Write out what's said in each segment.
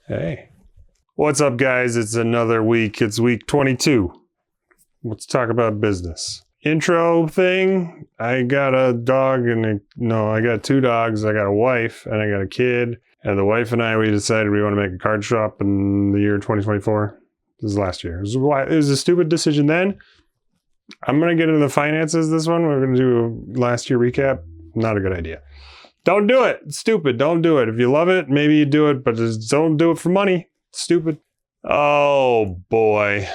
Hey. What's up, guys? It's another week. It's week 22. Let's talk about business. Intro thing. I got a dog I got two dogs. I got a wife and I got a kid. And the wife and I, we decided we want to make a card shop in the year 2024. This is last year. It was a stupid decision then. I'm going to get into the finances this one. We're going to do a last year recap. Not a good idea. Don't do it. It's stupid. Don't do it. If you love it, maybe you do it, but just don't do it for money. It's stupid. Oh boy.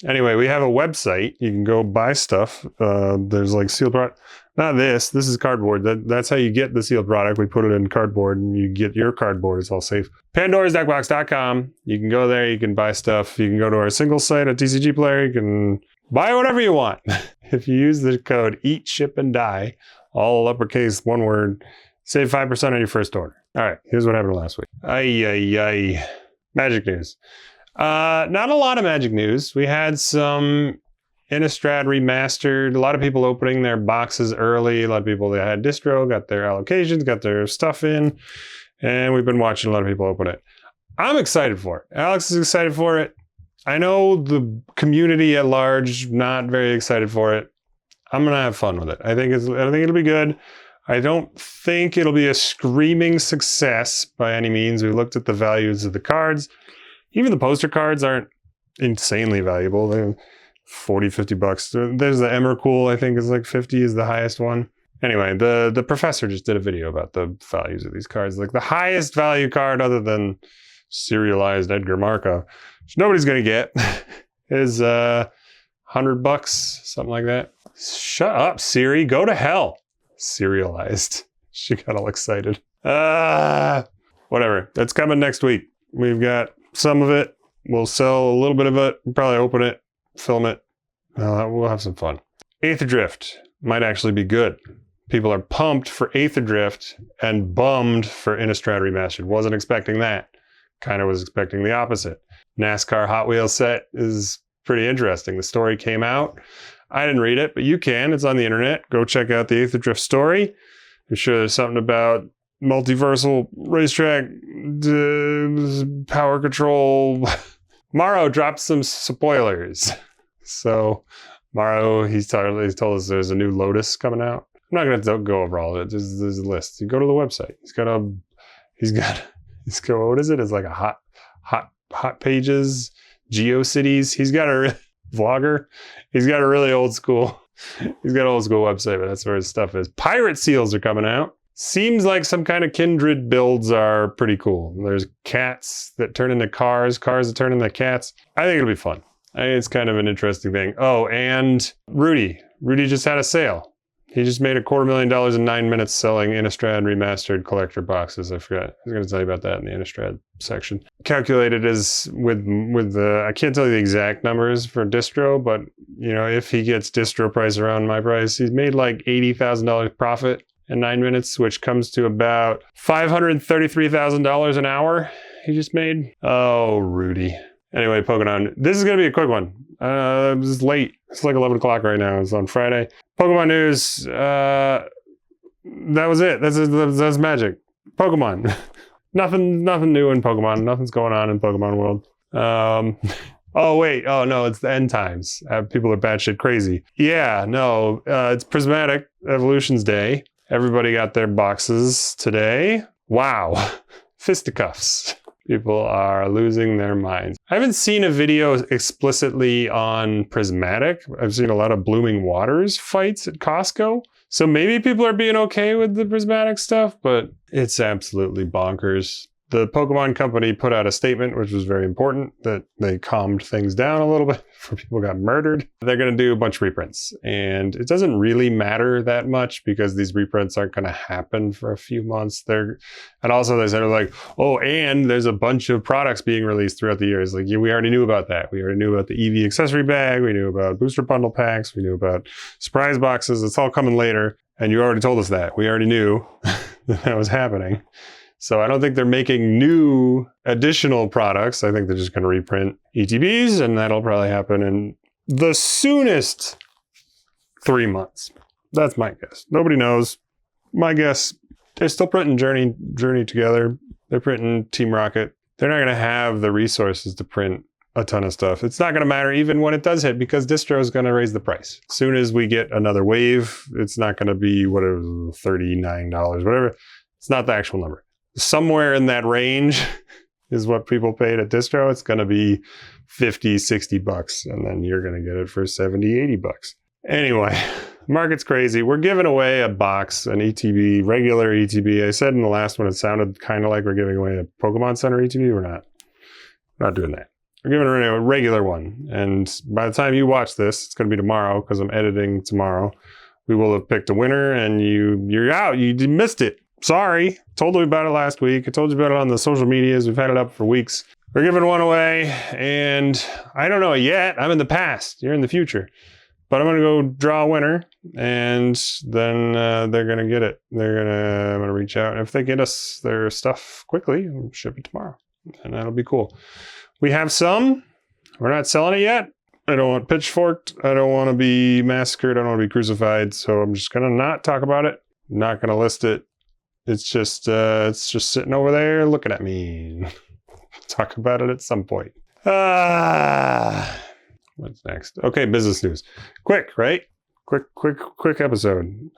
Anyway, we have a website. You can go buy stuff. There's like sealed product. Not this. This is cardboard. That's how you get the sealed product. We put it in cardboard and you get your cardboard. It's all safe. PandorasDeckbox.com. You can go there. You can buy stuff. You can go to our single site at TCGplayer. You can buy whatever you want. If you use the code EAT, SHIP, and DIE, all uppercase, one word, save 5% on your first order. All right, here's what happened last week. Magic news. Not a lot of Magic news. We had some Innistrad remastered. A lot of people opening their boxes early. A lot of people that had distro got their allocations, got their stuff in, and we've been watching a lot of people open it. I'm excited for it. Alex is excited for it. I know the community at large not very excited for it. I'm gonna have fun with it. I think it'll be good. I don't think it'll be a screaming success by any means. We looked at the values of the cards. Even the poster cards aren't insanely valuable. They're 40, 50 bucks. There's the Emrakul, I think is like 50 is the highest one. Anyway, the professor just did a video about the values of these cards. Like the highest value card other than serialized Edgar Markov, which nobody's gonna get, is $100, something like that. Shut up, Siri. Go to hell. Serialized. She got all excited. Whatever. That's coming next week. We've got some of it. We'll sell a little bit of it. We'll probably open it, film it. We'll have some fun. Aether Drift might actually be good. People are pumped for Aether Drift and bummed for Innistrad Remastered. Wasn't expecting that. Kind of was expecting the opposite. NASCAR Hot Wheels set is pretty interesting. The story came out. I didn't read it, but you can. It's on the internet. Go check out the Aether Drift story. I'm sure there's something about multiversal racetrack, power control. Morrow dropped some spoilers. So Morrow, he's told us there's a new Lotus coming out. I'm not going to go over all of it. There's a list. You go to the website. He's got what is it? It's like a hot pages, GeoCities. He's got a vlogger. He's got a really old school website, but that's where his stuff is. Pirate seals are coming out. Seems like some kind of Kindred builds are pretty cool. There's cats that turn into cars that turn into cats. I think it'll be fun. I think it's kind of an interesting thing. Oh, and Rudy just had a sale. He just made $250,000 in 9 minutes selling Innistrad remastered collector boxes. I forgot. I was going to tell you about that in the Innistrad section. Calculated as with the, I can't tell you the exact numbers for distro, but you know, if he gets distro price around my price, he's made like $80,000 profit in 9 minutes, which comes to about $533,000 an hour he just made. Oh, Rudy. Anyway, Pokemon. This is going to be a quick one. This is late. It's like 11 o'clock right now. It's on Friday. Pokemon news. That was it. That's Magic. Pokemon. Nothing new in Pokemon. Nothing's going on in Pokemon world. Oh, wait. Oh, no, it's the end times. People are batshit crazy. Yeah, no. It's Prismatic Evolutions Day. Everybody got their boxes today. Wow. Fisticuffs. People are losing their minds. I haven't seen a video explicitly on Prismatic. I've seen a lot of Blooming Waters fights at Costco. So maybe people are being okay with the Prismatic stuff, but it's absolutely bonkers. The Pokemon company put out a statement, which was very important, that they calmed things down a little bit before people got murdered. They're going to do a bunch of reprints. And it doesn't really matter that much because these reprints aren't going to happen for a few months. And also they said like, oh, and there's a bunch of products being released throughout the years. Like, yeah, we already knew about that. We already knew about the EV accessory bag. We knew about booster bundle packs. We knew about surprise boxes. It's all coming later. And you already told us that. We already knew that was happening. So I don't think they're making new additional products. I think they're just going to reprint ETBs, and that'll probably happen in the soonest 3 months. That's my guess. Nobody knows. My guess, they're still printing Journey together. They're printing Team Rocket they're not going to have the resources to print a ton of stuff. It's not going to matter even when it does hit because distro is going to raise the price. As soon as we get another wave, it's not going to be whatever, $39, whatever. It's not the actual number. Somewhere in that range is what people paid at distro. It's going to be 50, 60 bucks. And then you're going to get it for 70, 80 bucks. Anyway, market's crazy. We're giving away a box, an ETB, regular ETB. I said in the last one, it sounded kind of like we're giving away a Pokemon Center ETB. We're not doing that. We're giving away a regular one. And by the time you watch this, it's going to be tomorrow because I'm editing tomorrow. We will have picked a winner and you're out. You missed it. Sorry. Told you about it last week. I told you about it on the social medias. We've had it up for weeks. We're giving one away and I don't know yet. I'm in the past. You're in the future. But I'm going to go draw a winner and then they're going to get it. I'm going to reach out. And if they get us their stuff quickly, we'll ship it tomorrow. And that'll be cool. We have some. We're not selling it yet. I don't want pitchforked. I don't want to be massacred. I don't want to be crucified. So I'm just going to not talk about it. I'm not going to list it. It's just sitting over there looking at me. Talk about it at some point. What's next? Okay, business news. Quick, right? Quick episode.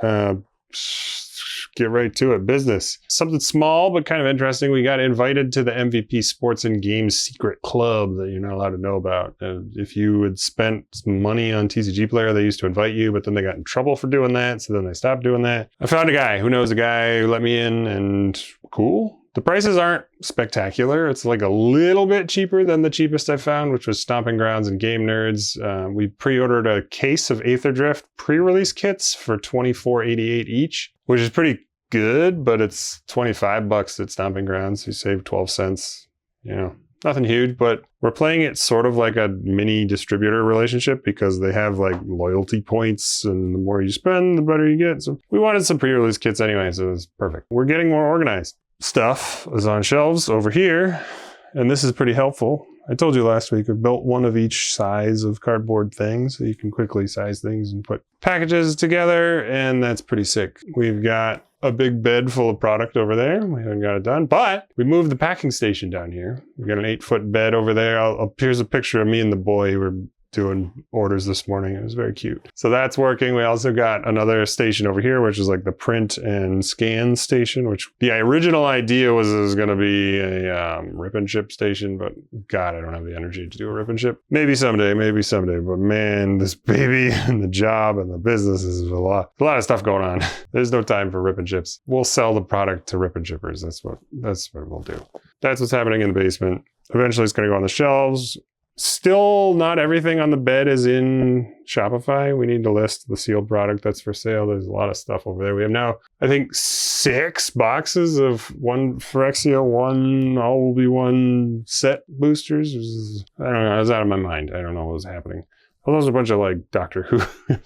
Get right to it. Business. Something small, but kind of interesting. We got invited to the MVP Sports and Games Secret Club that you're not allowed to know about. If you had spent some money on TCGplayer, they used to invite you, but then they got in trouble for doing that. So then they stopped doing that. I found a guy who knows a guy who let me in and cool. The prices aren't spectacular. It's like a little bit cheaper than the cheapest I found, which was Stomping Grounds and Game Nerds. We pre-ordered a case of Aether Drift pre-release kits for $24.88 each, which is pretty good, but it's $25 at Stomping Grounds. You save 12 cents, you know, nothing huge, but we're playing it sort of like a mini distributor relationship because they have like loyalty points and the more you spend, the better you get. So we wanted some pre-release kits anyway, so it was perfect. We're getting more organized. Stuff is on shelves over here, and this is pretty helpful. I told you last week, I built one of each size of cardboard things so you can quickly size things and put packages together, and that's pretty sick. We've got a big bed full of product over there. We haven't got it done, but we moved the packing station down here. We've got an 8-foot bed over there. Here's a picture of me and the boy who were doing orders this morning. It was very cute. So that's working. We also got another station over here, which is like the print and scan station, which the original idea was it was going to be a rip and ship station, but God, I don't have the energy to do a rip and ship. Maybe someday, but man, this baby and the job and the business is a lot of stuff going on. There's no time for rip and ships. We'll sell the product to rip and shippers. That's what we'll do. That's what's happening in the basement. Eventually it's going to go on the shelves. Still, not everything on the bed is in Shopify. We need to list the sealed product that's for sale. There's a lot of stuff over there. We have now, I think, 6 boxes of one Phyrexia, one all will be one set boosters. I don't know. I was out of my mind. I don't know what was happening. Well, those are a bunch of like Doctor Who,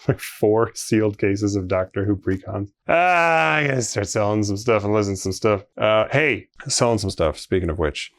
like 4 sealed cases of Doctor Who precons. I gotta start selling some stuff and listing some stuff. Hey, selling some stuff. Speaking of which.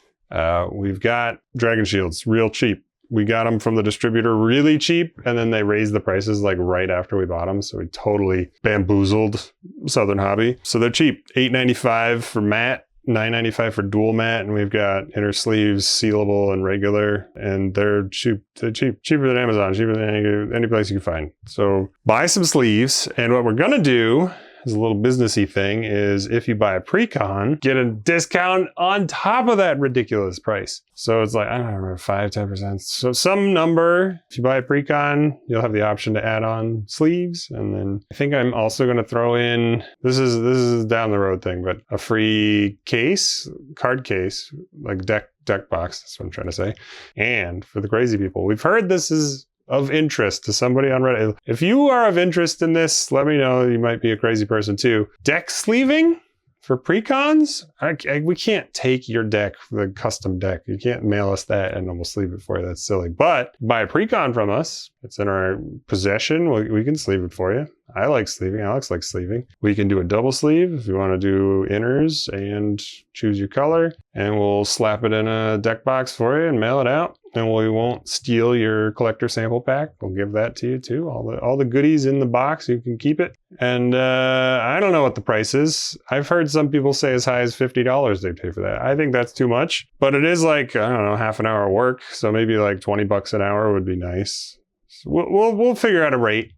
We've got Dragon Shields real cheap. We got them from the distributor really cheap, and then they raised the prices like right after we bought them. So we totally bamboozled Southern Hobby. So they're cheap. $8.95 for matte, $9.95 for dual matte, and we've got inner sleeves, sealable and regular, and they're cheap. They're cheaper than Amazon, cheaper than any place you can find. So buy some sleeves, and what we're gonna do is a little businessy thing is if you buy a pre-con, get a discount on top of that ridiculous price. So it's like, I don't know, 5-10%. So some number, if you buy a pre-con, you'll have the option to add on sleeves. And then I think I'm also going to throw in, this is down the road thing, but a free case, card case, like deck box, that's what I'm trying to say. And for the crazy people, we've heard this is of interest to somebody on Reddit. If you are of interest in this, let me know. You might be a crazy person too. Deck sleeving for precons? We can't take your deck, the custom deck. You can't mail us that and then we'll sleeve it for you. That's silly. But buy a precon from us It's in our possession. We can sleeve it for you. I like sleeving. Alex likes sleeving. We can do a double sleeve if you want to do inners and choose your color. And we'll slap it in a deck box for you and mail it out. And we won't steal your collector sample pack. We'll give that to you too. All the goodies in the box, you can keep it. And I don't know what the price is. I've heard some people say as high as $50 they pay for that. I think that's too much. But it is like, I don't know, half an hour work. So maybe like 20 bucks an hour would be nice. So we'll figure out a rate.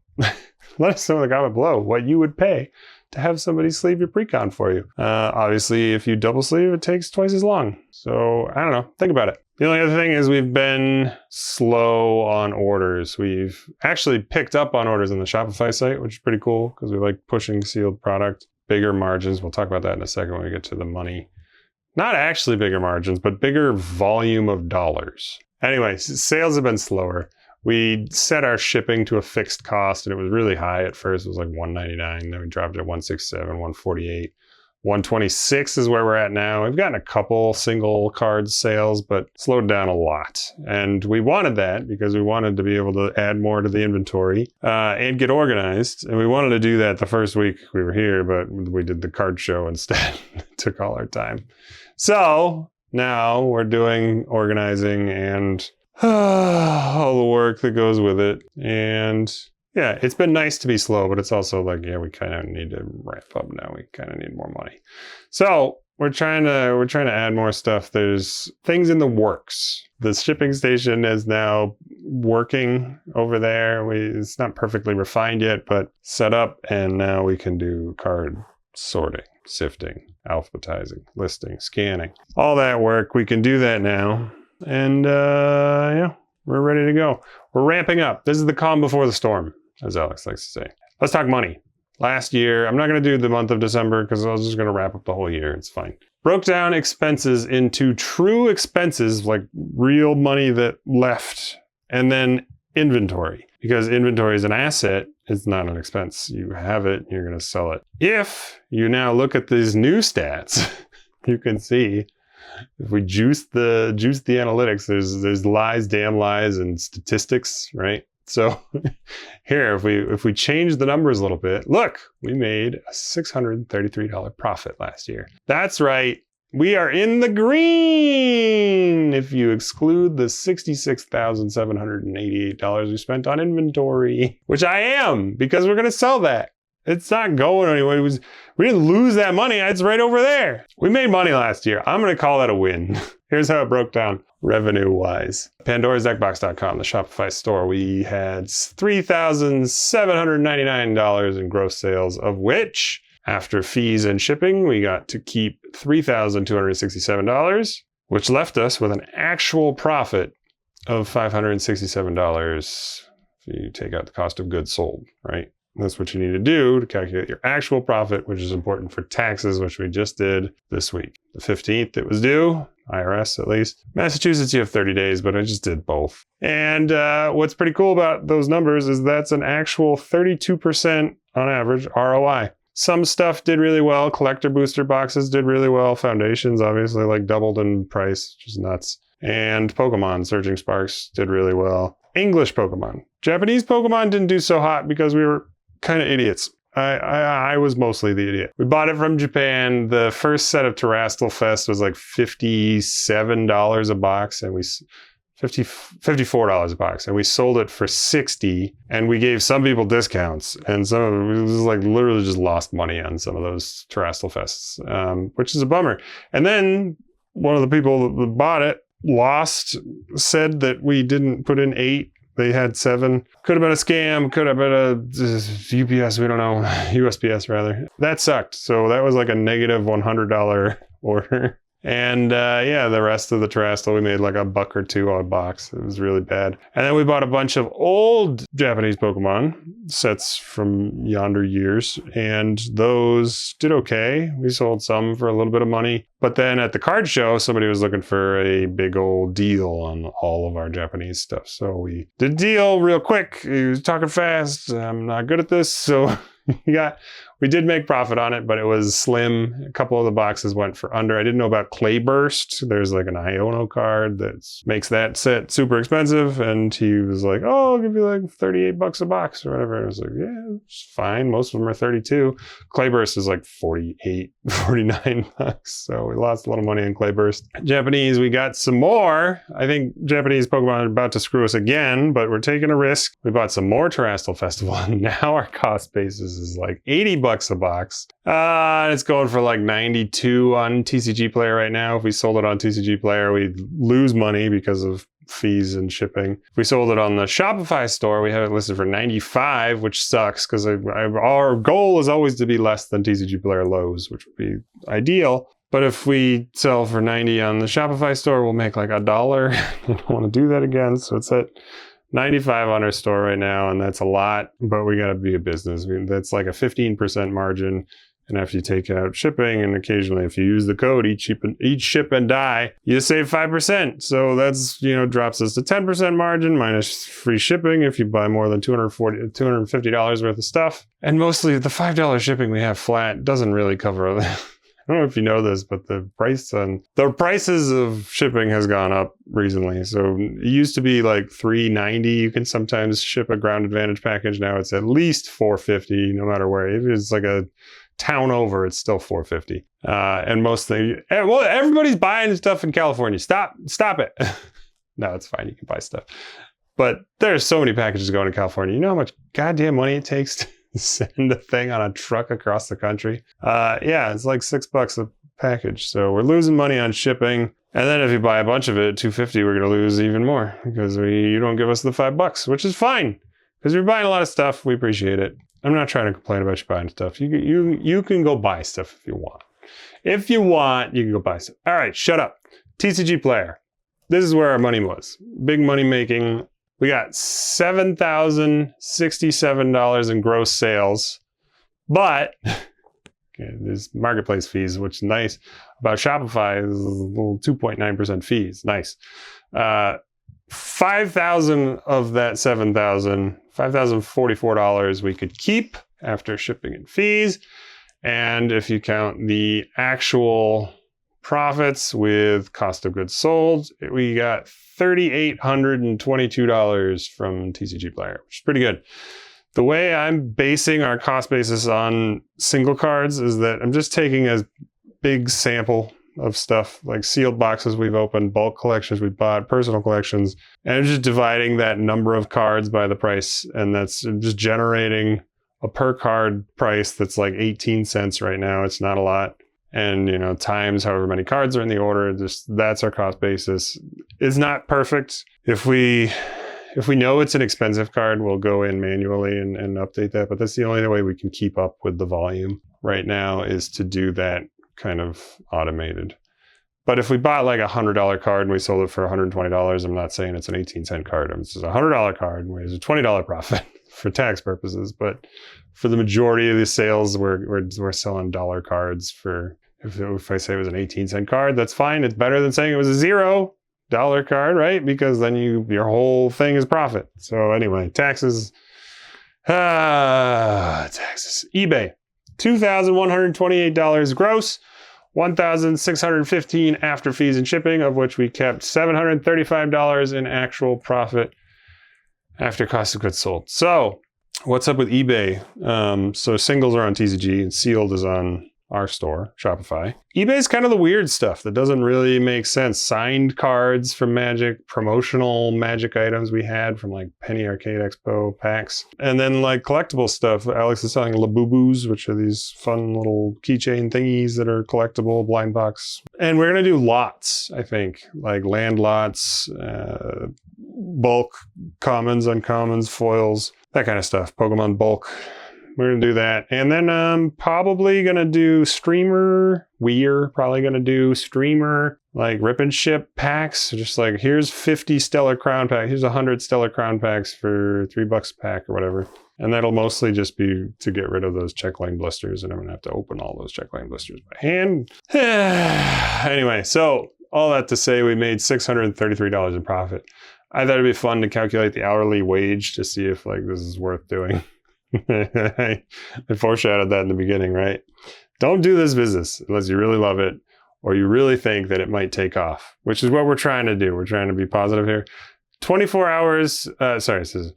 Let us know in the comment below what you would pay to have somebody sleeve your pre-con for you. Obviously, if you double sleeve, it takes twice as long. So I don't know. Think about it. The only other thing is we've been slow on orders. We've actually picked up on orders on the Shopify site, which is pretty cool because we like pushing sealed product. Bigger margins. We'll talk about that in a second when we get to the money. Not actually bigger margins, but bigger volume of dollars. Anyway, sales have been slower. We set our shipping to a fixed cost and it was really high at first. It was like $199. Then we dropped it to $167, $148. $126 is where we're at now. We've gotten a couple single card sales, but slowed down a lot. And we wanted that because we wanted to be able to add more to the inventory and get organized. And we wanted to do that the first week we were here, but we did the card show instead. It took all our time. So now we're doing organizing and all the work that goes with it. And yeah, it's been nice to be slow, but it's also like, yeah, we kind of need to ramp up now. We kind of need more money. So we're trying to add more stuff. There's things in the works. The shipping station is now working over there. It's not perfectly refined yet, but set up, and now we can do card sorting, sifting, alphabetizing, listing, scanning, all that work. We can do that now. And yeah, we're ready to go. We're ramping up. This is the calm before the storm, as Alex likes to say. Let's talk money. Last year, I'm not going to do the month of December because I was just going to wrap up the whole year. It's fine. Broke down expenses into true expenses, like real money that left, and then inventory. Because inventory is an asset, it's not an expense. You have it, you're going to sell it. If you now look at these new stats, you can see if we juice the analytics, there's lies, damn lies, and statistics, right? So here, if we change the numbers a little bit, look, we made a $633 profit last year. That's right. We are in the green if you exclude the $66,788 we spent on inventory, which I am, because we're going to sell that. It's not going anywhere. We didn't lose that money. It's right over there. We made money last year. I'm going to call that a win. Here's how it broke down revenue-wise. PandorasDeckBox.com, the Shopify store, we had $3,799 in gross sales, of which, after fees and shipping, we got to keep $3,267, which left us with an actual profit of $567 if you take out the cost of goods sold, right? That's what you need to do to calculate your actual profit, which is important for taxes, which we just did this week. The 15th it was due, IRS at least. Massachusetts, you have 30 days, but I just did both. And what's pretty cool about those numbers is that's an actual 32% on average ROI. Some stuff did really well. Collector booster boxes did really well. Foundations obviously like doubled in price, which is nuts. And Pokemon, Surging Sparks, did really well. English Pokemon. Japanese Pokemon didn't do so hot because we were kind of idiots. I was mostly the idiot. We bought it from Japan. The first set of Terastal Fest was like $57 a box, and $54 a box, and we sold it for $60, and we gave some people discounts, and some of it was like literally just lost money on some of those Terastal Fests, which is a bummer. And then one of the people that bought it said that we didn't put in 8. They had 7. Could have been a scam. Could have been a UPS. We don't know. USPS rather. That sucked. So that was like a negative $100 order. And yeah, the rest of the Terastal, we made like $1 or $2 on a box. It was really bad. And then we bought a bunch of old Japanese Pokemon sets from yonder years, and those did okay. We sold some for a little bit of money. But then at the card show, somebody was looking for a big old deal on all of our Japanese stuff. So we did a deal real quick. He was talking fast. I'm not good at this, so we did make profit on it, but it was slim. A couple of the boxes went for under. I didn't know about Clayburst. There's like an Iono card that makes that set super expensive. And he was like, oh, I'll give you like $38 a box or whatever. And I was like, yeah, it's fine. Most of them are 32. Clayburst is like 48, 49 bucks. So we lost a little money in Clayburst. Japanese, we got some more. I think Japanese Pokemon are about to screw us again, but we're taking a risk. We bought some more Terrestrial Festival, and now our cost basis is like $80 a box. It's going for like 92 on TCGplayer right now. If we sold it on TCGplayer, we'd lose money because of fees and shipping. If we sold it on the Shopify store, we have it listed for 95, which sucks because our goal is always to be less than TCGplayer lows, which would be ideal. But if we sell for 90 on the Shopify store, we'll make like $1. I don't want to do that again. So it's at 95 on our store right now, and that's a lot, but we got to be a business. I mean, that's like a 15% margin. And after you take out shipping, and occasionally if you use the code eat ship and die, you save 5%. So that's, drops us to 10% margin minus free shipping if you buy more than $250 worth of stuff. And mostly the $5 shipping we have flat doesn't really cover that. I don't know if you know this, but the prices of shipping has gone up recently. So it used to be like $3.90. You can sometimes ship a Ground Advantage package. Now it's at least $4.50, no matter where. If it's like a town over, it's still $4.50. And everybody's buying stuff in California. Stop it. No, it's fine. You can buy stuff. But there's so many packages going to California. You know how much goddamn money it takes to send a thing on a truck across the country? Yeah, it's like $6 a package. So we're losing money on shipping. And then if you buy a bunch of it at $2.50, we're going to lose even more because you don't give us the $5, which is fine. Because you're buying a lot of stuff. We appreciate it. I'm not trying to complain about you buying stuff. You can go buy stuff if you want. If you want, you can go buy stuff. All right, shut up. TCGplayer. This is where our money was. Big money making. We got $7,067 in gross sales. But there's marketplace fees, which is nice. About Shopify is a little 2.9% fees. Nice. 5,000 of that 7,000, $5,044 we could keep after shipping and fees. And if you count the actual profits with cost of goods sold, we got $3,822 from TCGplayer, which is pretty good. The way I'm basing our cost basis on single cards is that I'm just taking a big sample of stuff like sealed boxes we've opened, bulk collections we bought, personal collections, and I'm just dividing that number of cards by the price, and that's just generating a per card price that's like 18 cents right now. It's not a lot. And times however many cards are in the order, that's our cost basis. It's not perfect. If we know it's an expensive card, we'll go in manually and update that, but that's the only way we can keep up with the volume right now, is to do that kind of automated. But if we bought like $100 card and we sold it for $120, I'm not saying it's an 18-cent card. It's just a $100 card and there's a $20 profit for tax purposes. But for the majority of the sales, we're selling dollar cards for, if I say it was an 18-cent card, that's fine. It's better than saying it was a $0 card, right? Because then your whole thing is profit. So anyway, taxes. eBay. $2,128 gross, $1,615 after fees and shipping, of which we kept $735 in actual profit after cost of goods sold. So what's up with eBay? So singles are on TCG and sealed is on our store, Shopify. eBay is kind of the weird stuff that doesn't really make sense. Signed cards from Magic, promotional Magic items we had from like Penny Arcade Expo packs, and then like collectible stuff. Alex is selling Labubu's, which are these fun little keychain thingies that are collectible, blind box. And we're gonna do lots, I think, like land lots, bulk, commons, uncommons, foils, that kind of stuff. Pokemon bulk. We're going to do that. And then I'm probably going to do streamer. We're probably going to do streamer, like rip and ship packs. So just like, here's 50 Stellar Crown packs. Here's 100 Stellar Crown packs for $3 a pack or whatever. And that'll mostly just be to get rid of those check lane blisters. And I'm going to have to open all those check lane blisters by hand. Anyway, so all that to say, we made $633 in profit. I thought it'd be fun to calculate the hourly wage to see if like this is worth doing. I foreshadowed that in the beginning, right? Don't do this business unless you really love it or you really think that it might take off, which is what we're trying to do. We're trying to be positive here. 24 hours, this is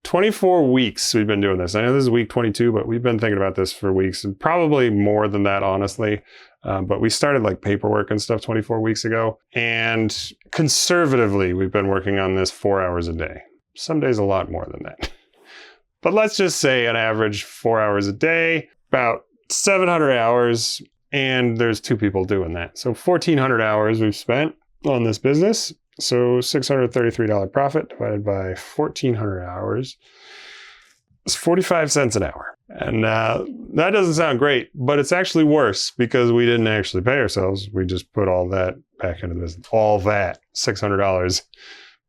24 weeks we've been doing this. I know this is week 22, but we've been thinking about this for weeks and probably more than that, honestly. But we started like paperwork and stuff 24 weeks ago. And conservatively, we've been working on this 4 hours a day. Some days a lot more than that. But let's just say an average 4 hours a day, about 700 hours. And there's 2 people doing that. So 1,400 hours we've spent on this business. So $633 profit divided by 1,400 hours is 45 cents an hour. And that doesn't sound great, but it's actually worse because we didn't actually pay ourselves. We just put all that back into the business. All that $600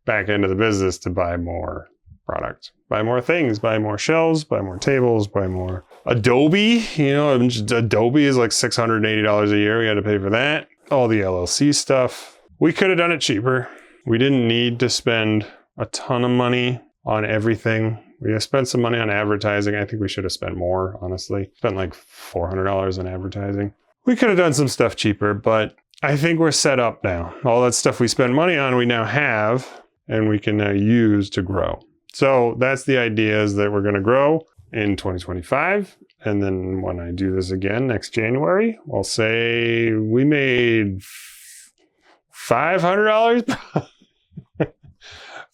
back into the business to buy more product, buy more things, buy more shelves, buy more tables, buy more Adobe. You know, Adobe is like $680 a year. We had to pay for that. All the LLC stuff. We could have done it cheaper. We didn't need to spend a ton of money on everything. We spent some money on advertising. I think we should have spent more, honestly. Spent like $400 on advertising. We could have done some stuff cheaper, but I think we're set up now. All that stuff we spent money on, we now have, and we can now use to grow. So that's the idea, is that we're going to grow in 2025. And then when I do this again next January, I'll say we made $500,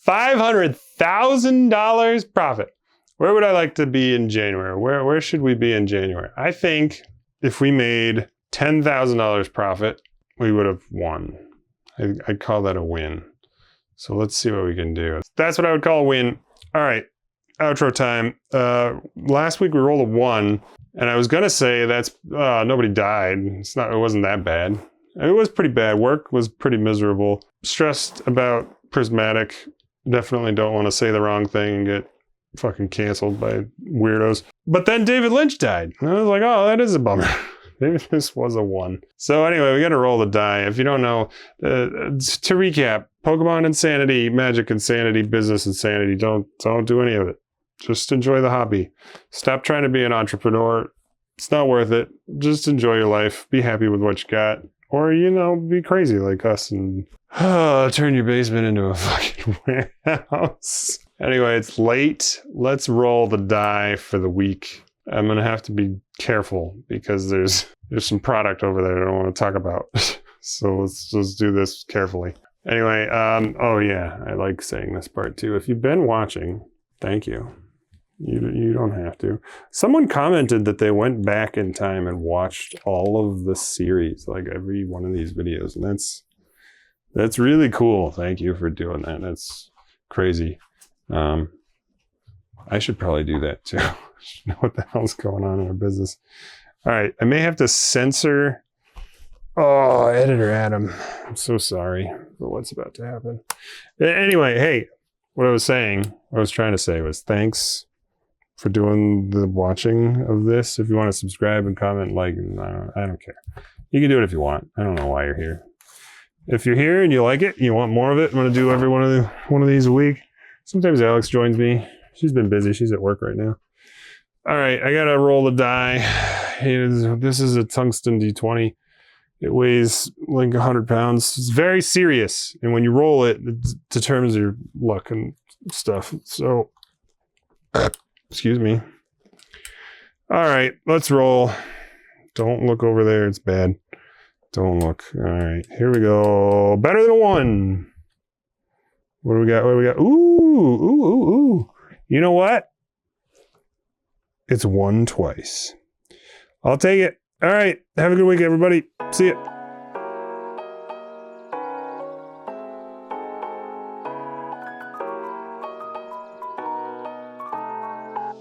$500,000 profit. Where would I like to be in January? Where should we be in January? I think if we made $10,000 profit, we would have won. I'd call that a win. So let's see what we can do. That's what I would call a win. All right, outro time. Last week we rolled a 1, and I was gonna say that's nobody died. It wasn't that bad. It was pretty bad. Work was pretty miserable. Stressed about Prismatic. Definitely don't want to say the wrong thing and get fucking canceled by weirdos. But then David Lynch died. And I was like, oh, that is a bummer. Maybe this was a 1. So anyway, we got to roll the die. If you don't know, to recap, Pokemon Insanity, Magic Insanity, Business Insanity. Don't do any of it. Just enjoy the hobby. Stop trying to be an entrepreneur. It's not worth it. Just enjoy your life. Be happy with what you got. Or, be crazy like us and turn your basement into a fucking warehouse. Anyway, it's late. Let's roll the die for the week. I'm going to have to be careful because there's some product over there I don't want to talk about. So let's just do this carefully. Anyway, oh yeah, I like saying this part too. If you've been watching, thank you. You don't have to. Someone commented that they went back in time and watched all of the series, like every one of these videos. And that's really cool. Thank you for doing that. That's crazy. I should probably do that too. I should know what the hell's going on in our business. All right. I may have to censor. Oh, editor Adam. I'm so sorry for what's about to happen. Anyway, hey, what I was trying to say was thanks for doing the watching of this. If you want to subscribe and comment, like, I don't care. You can do it if you want. I don't know why you're here. If you're here and you like it, you want more of it, I'm going to do every one of these a week. Sometimes Alex joins me. She's been busy. She's at work right now. All right, I got to roll the die. This is a tungsten D20. It weighs like 100 pounds. It's very serious. And when you roll it, it determines your luck and stuff. So, excuse me. All right, let's roll. Don't look over there. It's bad. Don't look. All right, here we go. Better than a 1. What do we got? Ooh. You know what? It's 1 twice. I'll take it. All right. Have a good week, everybody. See ya.